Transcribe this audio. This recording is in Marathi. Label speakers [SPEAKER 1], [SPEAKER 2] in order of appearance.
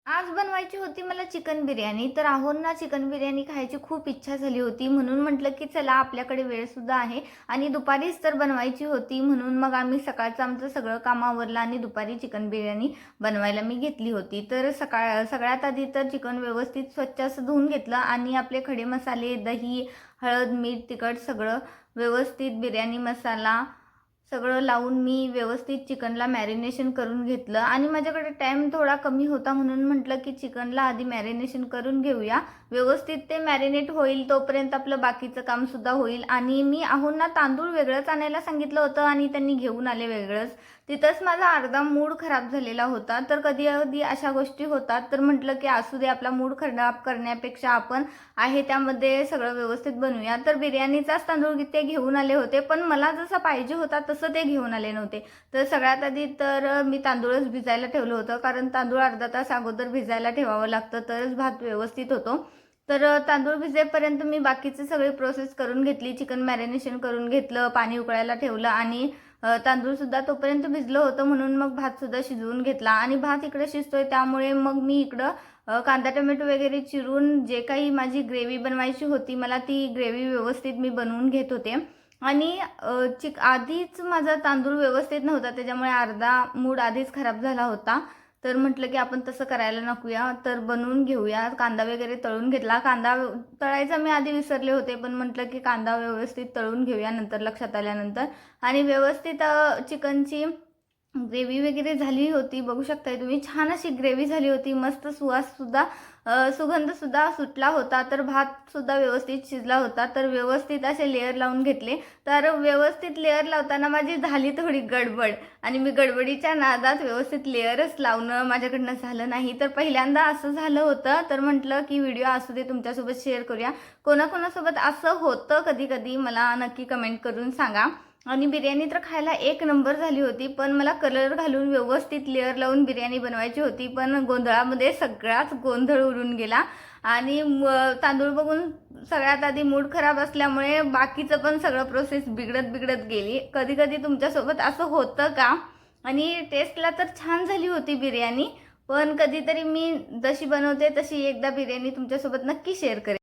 [SPEAKER 1] आज बनवायची होती मला चिकन बिर्याणी. तर आहोंना चिकन बिर्याणी खायची खूप इच्छा झाली होती. म्हणून म्हटलं की चला आपल्याकडे वेळसुद्धा आहे आणि दुपारीच तर बनवायची होती. म्हणून मग आम्ही सकाळचं आमचं सगळं काम आवरलं आणि दुपारी चिकन बिर्याणी बनवायला मी घेतली होती. तर सगळ्यात आधी तर चिकन व्यवस्थित स्वच्छ असं धुवून घेतलं आणि आपले खडे मसाले, दही, हळद, मीठ, तिखट सगळं व्यवस्थित बिर्याणी मसाला सगळं लावून मी व्यवस्थित चिकनला मॅरिनेशन करून घेतलं आणि माझ्याकडे टाईम थोडा कमी होता म्हणून म्हटलं की चिकनला आधी मॅरिनेशन करून घेऊया. व्यवस्थित ते मॅरिनेट होईल तोपर्यंत आपलं बाकीचं कामसुद्धा होईल. आणि मी आहोंना तांदूळ वेगळंच आणायला सांगितलं होतं आणि त्यांनी घेऊन आले वेगळंच. तिथंच माझा अर्धा मूड खराब झालेला होता. तर कधी कधी अशा गोष्टी होतात. तर म्हटलं की असू दे, आपला मूड खराब करण्यापेक्षा आपण आहे त्यामध्ये सगळं व्यवस्थित बनवूया. तर बिर्याणीचाच तांदूळ ते घेऊन आले होते, पण मला जसं पाहिजे होता तसं ते घेऊन आले नव्हते. तर सगळ्यात आधी तर मी तांदूळच भिजायला ठेवलं होतं, कारण तांदूळ अर्धा तास अगोदर भिजायला ठेवावं लागतं तरच भात व्यवस्थित होतो. तर तांदूळ भिजेपर्यंत मी बाकीची सगळी प्रोसेस करून घेतली. चिकन मॅरिनेशन करून घेतलं, पाणी उकळायला ठेवलं आणि तांदूळसुद्धा तोपर्यंत भिजलं होतं म्हणून मग भातसुद्धा शिजवून घेतला. आणि भात इकडे शिजतोय त्यामुळे मग मी इकडं कांदा टोमॅटो वगैरे चिरून जे काही माझी ग्रेव्ही बनवायची होती मला ती ग्रेव्ही व्यवस्थित मी बनवून घेत होते. आणि आधीच माझा तांदूळ व्यवस्थित नव्हता त्याच्यामुळे अर्धा मूड आधीच खराब झाला होता. तर म्हटलं की आपण तसं करायला नकोया, तर बनवून घेऊया. कांदा वगैरे तळून घेतला. कांदा तळायचा मी आधी विसरले होते, पण म्हटलं की कांदा व्यवस्थित तळून घेऊया नंतर लक्षात आल्यानंतर. आणि व्यवस्थित चिकनची ग्रेव्ही वगैरे झाली होती. बघू शकताय तुम्ही, छान अशी ग्रेव्ही झाली होती. मस्त सुवाससुद्धा सुगंधसुद्धा सुटला होता. तर भातसुद्धा व्यवस्थित शिजला होता. तर व्यवस्थित असे लेअर लावून घेतले. तर व्यवस्थित लेअर लावताना माझी झाली थोडी गडबड आणि मी गडबडीच्या नादात व्यवस्थित लेअरच लावणं माझ्याकडनं झालं नाही. तर पहिल्यांदा असं झालं होतं. तर म्हटलं की व्हिडिओ असू दे तुमच्यासोबत शेअर करूया. कोणाकोणासोबत असं होतं कधी कधी मला नक्की कमेंट करून सांगा. आणि बिर्याणी तर खायला एक नंबर झाली होती, पण मला कलर घालून व्यवस्थित लेअर लावून बिर्याणी बनवायची होती. पण गोंधळामध्ये सगळाच गोंधळ उडून गेला आणि तांदूळ बघून सगळ्यात आधी मूड खराब असल्यामुळे बाकीचं पण सगळं प्रोसेस बिघडत गेली. कधी कधी तुमच्यासोबत असं होतं का? आणि टेस्टला तर छान झाली होती बिर्याणी, पण कधीतरी मी जशी बनवते तशी एकदा बिर्याणी तुमच्यासोबत नक्की शेअर करेन.